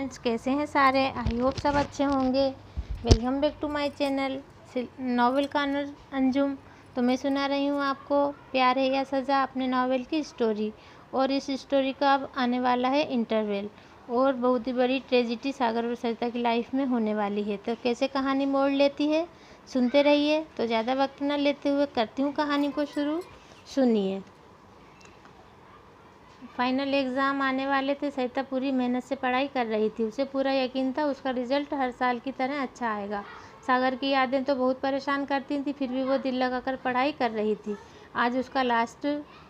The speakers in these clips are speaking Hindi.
फ्रेंड्स, कैसे हैं सारे? आई होप सब अच्छे होंगे। Welcome back to my channel novel corner Anjum. तो मैं सुना रही हूँ आपको प्यार है या सज़ा, अपने नॉवेल की स्टोरी। और इस स्टोरी का अब आने वाला है इंटरवल, और बहुत ही बड़ी ट्रेजिडी सागर और सरिता की लाइफ में होने वाली है। तो कैसे कहानी मोड़ लेती है, सुनते रहिए। तो ज़्यादा वक्त न लेते हुए करती हूँ कहानी को शुरू। सुनिए। फाइनल एग्ज़ाम आने वाले थे। सरिता पूरी मेहनत से पढ़ाई कर रही थी। उसे पूरा यकीन था उसका रिजल्ट हर साल की तरह अच्छा आएगा। सागर की यादें तो बहुत परेशान करती थी, फिर भी वो दिल लगाकर पढ़ाई कर रही थी। आज उसका लास्ट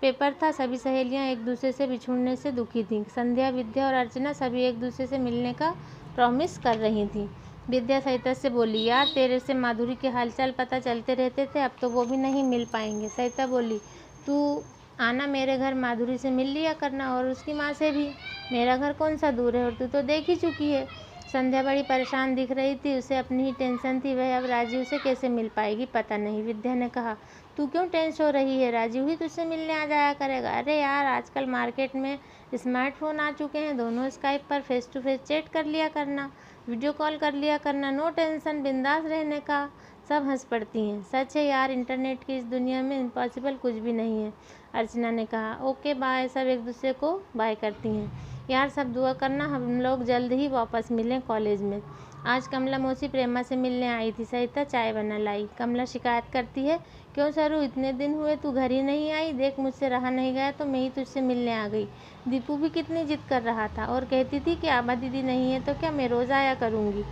पेपर था। सभी सहेलियां एक दूसरे से बिछुड़ने से दुखी थीं। संध्या, विद्या और अर्चना सभी एक दूसरे से मिलने का प्रॉमिस कर रही थीं। विद्या सरिता से बोली, यार तेरे से माधुरी के हालचाल पता चलते रहते थे, अब तो वो भी नहीं मिल पाएंगे। सरिता बोली, तू आना मेरे घर, माधुरी से मिल लिया करना और उसकी माँ से भी। मेरा घर कौन सा दूर है और तू तो देख ही चुकी है। संध्या बड़ी परेशान दिख रही थी। उसे अपनी ही टेंशन थी, वह अब राजीव से कैसे मिल पाएगी पता नहीं। विद्या ने कहा, तू क्यों टेंशन हो रही है, राजीव ही तुझसे मिलने आ जाया करेगा। अरे यार, आजकल मार्केट में स्मार्टफोन आ चुके हैं, दोनों स्काइप पर फेस टू फेस चैट कर लिया करना, वीडियो कॉल कर लिया करना, नो टेंशन, बिंदास रहने का। सब हंस पड़ती हैं। सच है यार, इंटरनेट की इस दुनिया में इम्पॉसिबल कुछ भी नहीं है। अर्चना ने कहा, ओके बाय। सब एक दूसरे को बाय करती हैं। यार सब दुआ करना हम लोग जल्द ही वापस मिलें कॉलेज में। आज कमला मौसी प्रेमा से मिलने आई थी। सरिता चाय बना लाई। कमला शिकायत करती है, क्यों सरू, इतने दिन हुए तू घर ही नहीं आई। देख मुझसे रहा नहीं गया तो मैं ही तुझसे मिलने आ गई। दीपू भी कितनी जिद कर रहा था और कहती थी कि आभा दीदी नहीं है तो क्या मैं रोज़ आया करूँगी।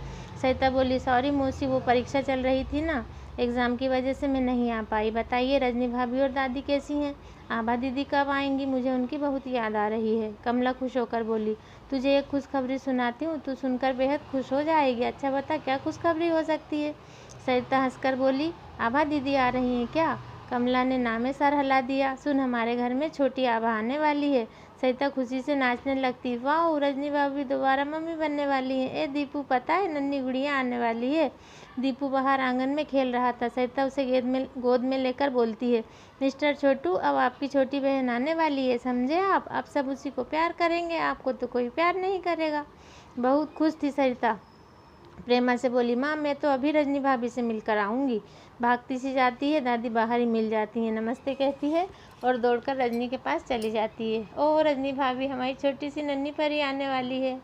सरिता बोली, सॉरी मौसी, वो परीक्षा चल रही थी ना, एग्ज़ाम की वजह से मैं नहीं आ पाई। बताइए रजनी भाभी और दादी कैसी हैं? आभा दीदी कब आएंगी? मुझे उनकी बहुत याद आ रही है। कमला खुश होकर बोली, तुझे एक खुशखबरी सुनाती हूँ, तू सुनकर बेहद खुश हो जाएगी। अच्छा बता, क्या खुशखबरी हो सकती है? सरिता हंसकर बोली, आभा दीदी आ रही हैं क्या? कमला ने नामे सर हिला दिया। सुन, हमारे घर में छोटी आभा आने वाली है। सरिता खुशी से नाचने लगती, वाह, रजनी भाभी दोबारा मम्मी बनने वाली हैं। ए दीपू, पता है नन्ही गुड़िया आने वाली है। दीपू बाहर आंगन में खेल रहा था। सरिता उसे गोद में लेकर बोलती है, मिस्टर छोटू, अब आपकी छोटी बहन आने वाली है, समझे आप सब उसी को प्यार करेंगे, आपको तो कोई प्यार नहीं करेगा। बहुत खुश थी सरिता। प्रेमा से बोली, माँ मैं तो अभी रजनी भाभी से मिलकर आऊँगी। भागती सी जाती है। दादी बाहर ही मिल जाती है, नमस्ते कहती है और दौड़कर रजनी के पास चली जाती है। ओह रजनी भाभी, हमारी छोटी सी नन्ही परी आने वाली है।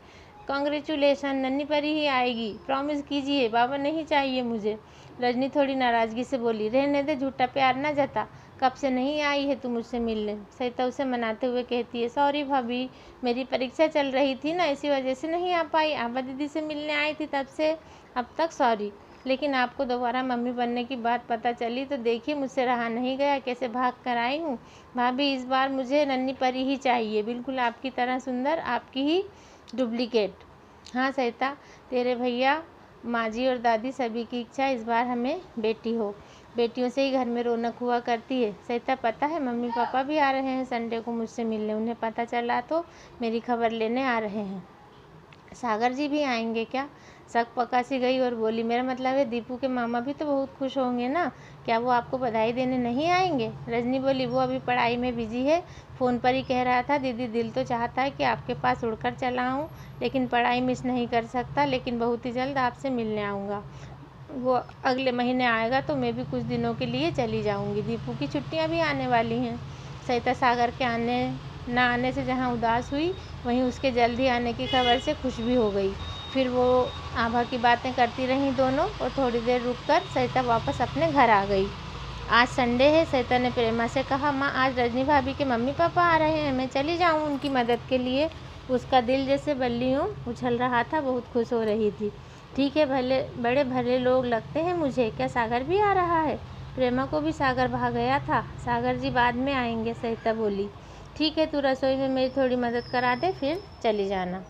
कॉन्ग्रेचुलेसन, नन्ही परी ही आएगी, प्रॉमिस कीजिए, बाबा नहीं चाहिए मुझे। रजनी थोड़ी नाराज़गी से बोली, रहने दे, झूठा प्यार न जता, कब से नहीं आई है तू मुझसे मिलने। सरिता उसे मनाते हुए कहती है, सॉरी भाभी, मेरी परीक्षा चल रही थी ना, इसी वजह से नहीं आ पाई। आभा दीदी से मिलने आई थी तब से अब तक सॉरी। लेकिन आपको दोबारा मम्मी बनने की बात पता चली तो देखिए मुझसे रहा नहीं गया, कैसे भाग कर आई हूँ। भाभी इस बार मुझे नन्ही परी ही चाहिए, बिल्कुल आपकी तरह सुंदर, आपकी ही डुप्लीकेट। हाँ सरिता, तेरे भैया, माँ जी और दादी सभी की इच्छा इस बार हमें बेटी हो। बेटियों से ही घर में रौनक हुआ करती है। सरिता, पता है मम्मी पापा भी आ रहे हैं संडे को मुझसे मिलने, उन्हें पता चला तो मेरी खबर लेने आ रहे हैं। सागर जी भी आएंगे क्या? शक पका सी गई और बोली, मेरा मतलब है दीपू के मामा भी तो बहुत खुश होंगे ना, क्या वो आपको बधाई देने नहीं आएंगे? रजनी बोली, वो अभी पढ़ाई में बिजी है, फ़ोन पर ही कह रहा था दीदी दिल तो चाहता है कि आपके पास उड़कर चला आऊँ, लेकिन पढ़ाई मिस नहीं कर सकता, लेकिन बहुत ही जल्द आपसे मिलने आऊँगा। वो अगले महीने आएगा तो मैं भी कुछ दिनों के लिए चली जाऊँगी। दीपू की छुट्टियाँ भी आने वाली हैं। सरिता सागर के ना आने से जहाँ उदास हुई, वहीं उसके जल्द ही आने की खबर से खुश भी हो गई। फिर वो आभा की बातें करती रहीं दोनों, और थोड़ी देर रुककर सरिता वापस अपने घर आ गई। आज संडे है, सरिता ने प्रेमा से कहा, माँ आज रजनी भाभी के मम्मी पापा आ रहे हैं, मैं चली जाऊँ उनकी मदद के लिए। उसका दिल जैसे बल्लियों उछल रहा था, बहुत खुश हो रही थी। ठीक है, भले बड़े भले लोग लगते हैं मुझे, क्या सागर भी आ रहा है? प्रेमा को भी सागर भाग गया था। सागर जी बाद में आएंगे, सरिता बोली। ठीक है, तू रसोई में मेरी थोड़ी मदद करा दे, फिर चली जाना।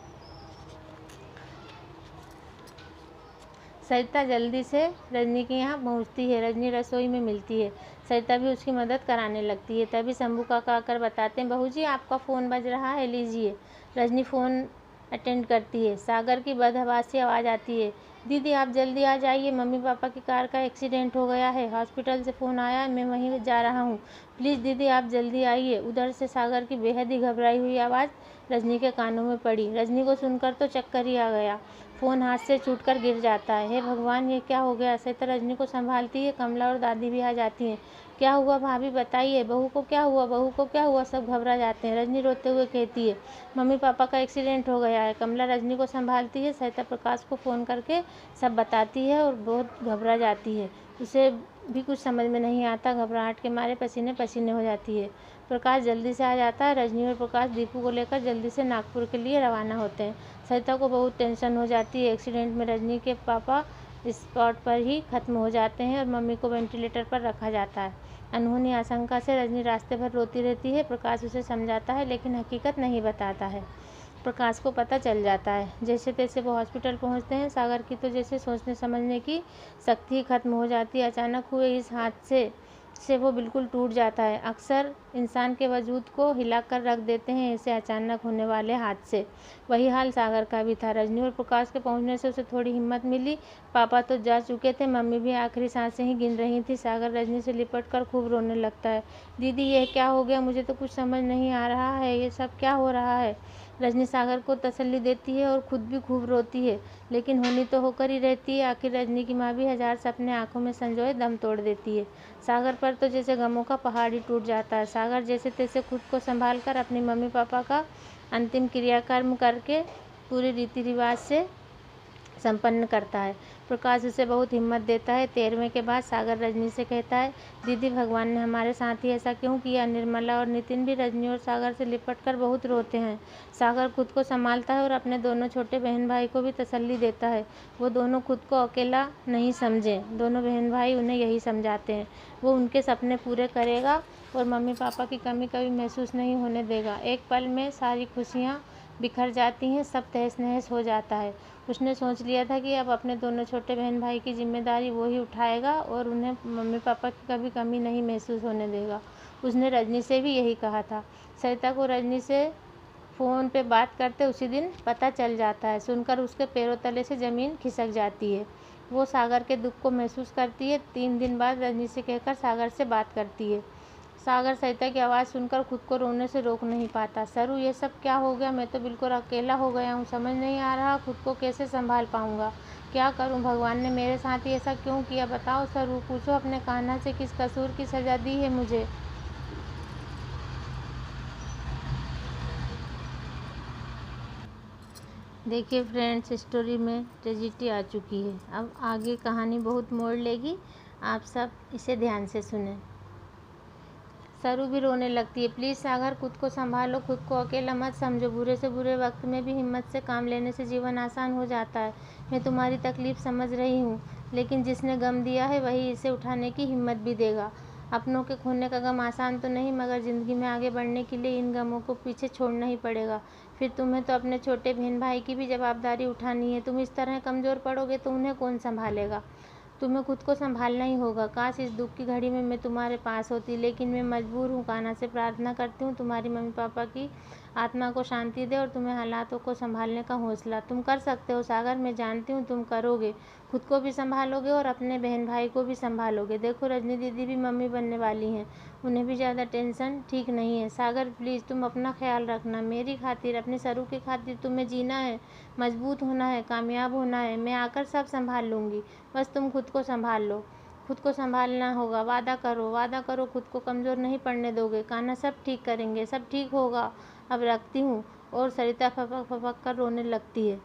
सरिता जल्दी से रजनी के यहाँ पहुँचती है। रजनी रसोई में मिलती है। सरिता भी उसकी मदद कराने लगती है। तभी शंभू काका आकर बताते हैं, बहू जी आपका फ़ोन बज रहा है, लीजिए। रजनी फ़ोन अटेंड करती है। सागर की बदहवासी आवाज़ आती है, दीदी आप जल्दी आ जाइए, मम्मी पापा की कार का एक्सीडेंट हो गया है, हॉस्पिटल से फ़ोन आया है, मैं वहीं जा रहा हूँ, प्लीज़ दीदी आप जल्दी आइए। उधर से सागर की बेहद ही घबराई हुई आवाज़ रजनी के कानों में पड़ी। रजनी को सुनकर तो चक्कर ही आ गया, फ़ोन हाथ से छूटकर गिर जाता है। हे भगवान, ये क्या हो गया। सरिता रजनी को संभालती है, कमला और दादी भी आ जाती हैं। क्या हुआ भाभी, बताइए, बहू को क्या हुआ, बहू को क्या हुआ। सब घबरा जाते हैं। रजनी रोते हुए कहती है, मम्मी पापा का एक्सीडेंट हो गया है। कमला रजनी को संभालती है, सरिता प्रकाश को फ़ोन करके सब बताती है और बहुत घबरा जाती है। उसे भी कुछ समझ में नहीं आता, घबराहट के मारे पसीने पसीने हो जाती है। प्रकाश जल्दी से आ जाता है। रजनी और प्रकाश दीपू को लेकर जल्दी से नागपुर के लिए रवाना होते हैं। सरिता को बहुत टेंशन हो जाती है। एक्सीडेंट में रजनी के पापा स्पॉट पर ही खत्म हो जाते हैं और मम्मी को वेंटिलेटर पर रखा जाता है। अनहोनी आशंका से रजनी रास्ते भर रोती रहती है। प्रकाश उसे समझाता है लेकिन हकीकत नहीं बताता है। प्रकाश को पता चल जाता है। जैसे तैसे वो हॉस्पिटल पहुंचते हैं। सागर की तो जैसे सोचने समझने की शक्ति खत्म हो जाती है। अचानक हुए इस हादसे से वो बिल्कुल टूट जाता है। अक्सर इंसान के वजूद को हिलाकर रख देते हैं ऐसे अचानक होने वाले हादसे। वही हाल सागर का भी था। रजनी और प्रकाश के पहुंचने से उसे थोड़ी हिम्मत मिली। पापा तो जा चुके थे, मम्मी भी आखिरी सांसें ही गिन रही थी। सागर रजनी से लिपट कर खूब रोने लगता है, दीदी ये क्या हो गया, मुझे तो कुछ समझ नहीं आ रहा है, ये सब क्या हो रहा है। रजनी सागर को तसल्ली देती है और खुद भी खूब रोती है, लेकिन होनी तो होकर ही रहती है। आखिर रजनी की माँ भी हजार सपने आंखों में संजोए दम तोड़ देती है। सागर पर तो जैसे गमों का पहाड़ ही टूट जाता है। सागर जैसे तैसे खुद को संभाल कर अपनी मम्मी पापा का अंतिम क्रियाकर्म करके पूरे रीति रिवाज से संपन्न करता है। प्रकाश उसे बहुत हिम्मत देता है। 13वें के बाद सागर रजनी से कहता है, दीदी भगवान ने हमारे साथ ही ऐसा क्यों किया। निर्मला और नितिन भी रजनी और सागर से लिपट कर बहुत रोते हैं। सागर खुद को संभालता है और अपने दोनों छोटे बहन भाई को भी तसल्ली देता है। वो दोनों खुद को अकेला नहीं समझें। दोनों बहन भाई उन्हें यही समझाते हैं। वो उनके सपने पूरे करेगा और मम्मी पापा की कमी कभी महसूस नहीं होने देगा। एक पल में सारी खुशियाँ बिखर जाती हैं, सब तहस नहस हो जाता है। उसने सोच लिया था कि अब अपने दोनों छोटे बहन भाई की जिम्मेदारी वो ही उठाएगा और उन्हें मम्मी पापा की कभी कमी नहीं महसूस होने देगा। उसने रजनी से भी यही कहा था। सरिता को रजनी से फ़ोन पे बात करते उसी दिन पता चल जाता है। सुनकर उसके पैरों तले से ज़मीन खिसक जाती है। वो सागर के दुख को महसूस करती है। 3 दिन बाद रजनी से कहकर सागर से बात करती है। सागर सरिता की आवाज़ सुनकर खुद को रोने से रोक नहीं पाता। सरू ये सब क्या हो गया, मैं तो बिल्कुल अकेला हो गया हूँ, समझ नहीं आ रहा खुद को कैसे संभाल पाऊँगा, क्या करूँ, भगवान ने मेरे साथ ही ऐसा क्यों किया, बताओ सरू, पूछो अपने कान्हा से किस कसूर की सज़ा दी है मुझे। देखिए फ्रेंड्स, स्टोरी में ट्रेजिडी आ चुकी है। अब आगे कहानी बहुत मोड़ लेगी, आप सब इसे ध्यान से सुने। सरू भी रोने लगती है, प्लीज़ सागर खुद को संभालो, खुद को अकेला मत समझो, बुरे से बुरे वक्त में भी हिम्मत से काम लेने से जीवन आसान हो जाता है। मैं तुम्हारी तकलीफ़ समझ रही हूँ, लेकिन जिसने गम दिया है वही इसे उठाने की हिम्मत भी देगा। अपनों के खोने का गम आसान तो नहीं, मगर ज़िंदगी में आगे बढ़ने के लिए इन गमों को पीछे छोड़ना ही पड़ेगा। फिर तुम्हें तो अपने छोटे बहन भाई की भी जवाबदारी उठानी है। तुम इस तरह कमज़ोर पड़ोगे तो उन्हें कौन संभालेगा। तुम्हें खुद को संभालना ही होगा। काश इस दुख की घड़ी में मैं तुम्हारे पास होती, लेकिन मैं मजबूर हूँ। कान्हा से प्रार्थना करती हूँ तुम्हारी मम्मी पापा की आत्मा को शांति दे और तुम्हें हालातों को संभालने का हौसला। तुम कर सकते हो सागर, मैं जानती हूँ तुम करोगे। खुद को भी संभालोगे और अपने बहन भाई को भी संभालोगे। देखो रजनी दीदी भी मम्मी बनने वाली हैं, उन्हें भी ज़्यादा टेंशन ठीक नहीं है। सागर प्लीज़ तुम अपना ख्याल रखना, मेरी खातिर, अपनी सरू की खातिर तुम्हें जीना है, मजबूत होना है, कामयाब होना है। मैं आकर सब संभाल लूँगी, बस तुम खुद को संभाल लो। खुद को संभालना होगा, वादा करो खुद को कमज़ोर नहीं पड़ने दोगे। कान्हा सब ठीक करेंगे, सब ठीक होगा, अब रखती हूँ। और सरिता फपक फपक कर रोने लगती है।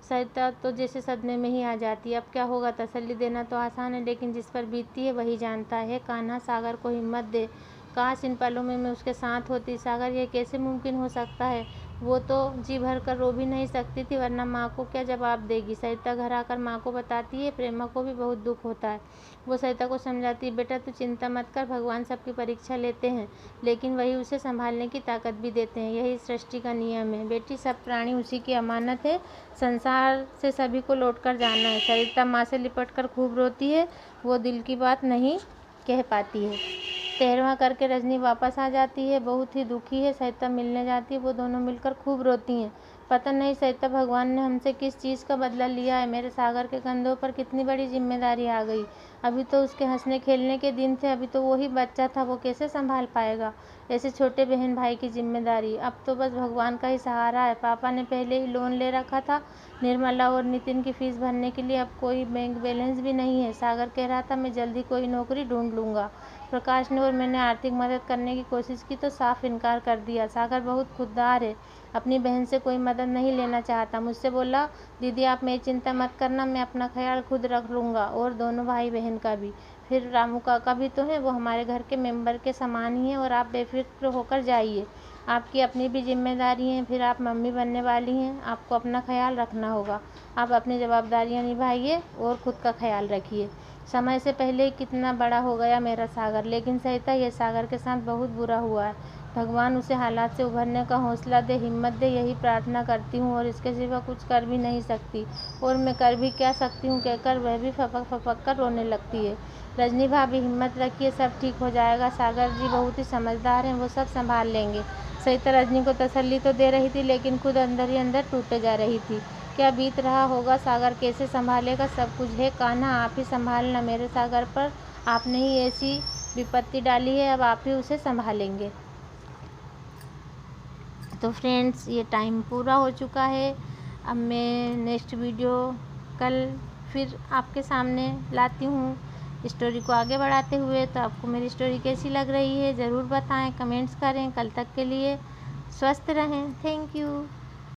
सरिता तो जैसे सदमे में ही आ जाती है। अब क्या होगा, तसल्ली देना तो आसान है, लेकिन जिस पर बीतती है वही जानता है। कान्हा सागर को हिम्मत दे। काश इन पलों में मैं उसके साथ होती। सागर ये कैसे मुमकिन हो सकता है, वो तो जी भर कर रो भी नहीं सकती थी, वरना माँ को क्या जवाब देगी। सरिता घर आकर माँ को बताती है। प्रेमा को भी बहुत दुख होता है। वो सरिता को समझाती है, बेटा तू चिंता मत कर, भगवान सबकी परीक्षा लेते हैं, लेकिन वही उसे संभालने की ताकत भी देते हैं, यही सृष्टि का नियम है। बेटी सब प्राणी उसी की अमानत है, संसार से सभी को लौट कर जाना है। सरिता माँ से लिपट कर खूब रोती है, वो दिल की बात नहीं कह पाती है। 13वां करके रजनी वापस आ जाती है, बहुत ही दुखी है। सरिता मिलने जाती है, वो दोनों मिलकर खूब रोती हैं। पता नहीं सरिता भगवान ने हमसे किस चीज़ का बदला लिया है। मेरे सागर के कंधों पर कितनी बड़ी जिम्मेदारी आ गई। अभी तो उसके हंसने खेलने के दिन थे, अभी तो वो ही बच्चा था, वो कैसे संभाल पाएगा ऐसे छोटे बहन भाई की जिम्मेदारी। अब तो बस भगवान का ही सहारा है। पापा ने पहले ही लोन ले रखा था निर्मला और नितिन की फीस भरने के लिए। अब कोई बैंक बैलेंस भी नहीं है। सागर कह रहा था मैं जल्दी कोई नौकरी ढूंढ लूँगा। प्रकाश ने और मैंने आर्थिक मदद करने की कोशिश की तो साफ इनकार कर दिया। सागर बहुत खुददार है, अपनी बहन से कोई मदद नहीं लेना चाहता। मुझसे बोला दीदी आप मेरी चिंता मत करना, मैं अपना ख्याल खुद रख लूँगा और दोनों भाई बहन का भी। फिर रामू काका भी तो हैं, वो हमारे घर के मेंबर के समान ही हैं और आप बेफिक्र होकर जाइए। आपकी अपनी भी जिम्मेदारी है, फिर आप मम्मी बनने वाली हैं, आपको अपना ख्याल रखना होगा। आप अपनी जवाबदारियाँ निभाइए और खुद का ख्याल रखिए। समय से पहले ही कितना बड़ा हो गया मेरा सागर, लेकिन सरिता ये सागर के साथ बहुत बुरा हुआ है। भगवान उसे हालात से उभरने का हौसला दे, हिम्मत दे, यही प्रार्थना करती हूँ और इसके सिवा कुछ कर भी नहीं सकती। और मैं कर भी क्या सकती हूँ कहकर वह भी फपक फपक कर रोने लगती है। रजनी भाभी हिम्मत रखिए, सब ठीक हो जाएगा। सागर जी बहुत ही समझदार हैं, वो सब संभाल लेंगे। सरिता रजनी को तसल्ली तो दे रही थी, लेकिन खुद अंदर ही अंदर टूटे जा रही थी। क्या बीत रहा होगा, सागर कैसे संभालेगा, सब कुछ है कान्हा आप ही संभालना मेरे सागर पर। आपने ही ऐसी विपत्ति डाली है, अब आप ही उसे संभालेंगे। तो फ्रेंड्स ये टाइम पूरा हो चुका है। अब मैं नेक्स्ट वीडियो कल फिर आपके सामने लाती हूँ स्टोरी को आगे बढ़ाते हुए। तो आपको मेरी स्टोरी कैसी लग रही है ज़रूर बताएं, कमेंट्स करें। कल तक के लिए स्वस्थ रहें। Thank you.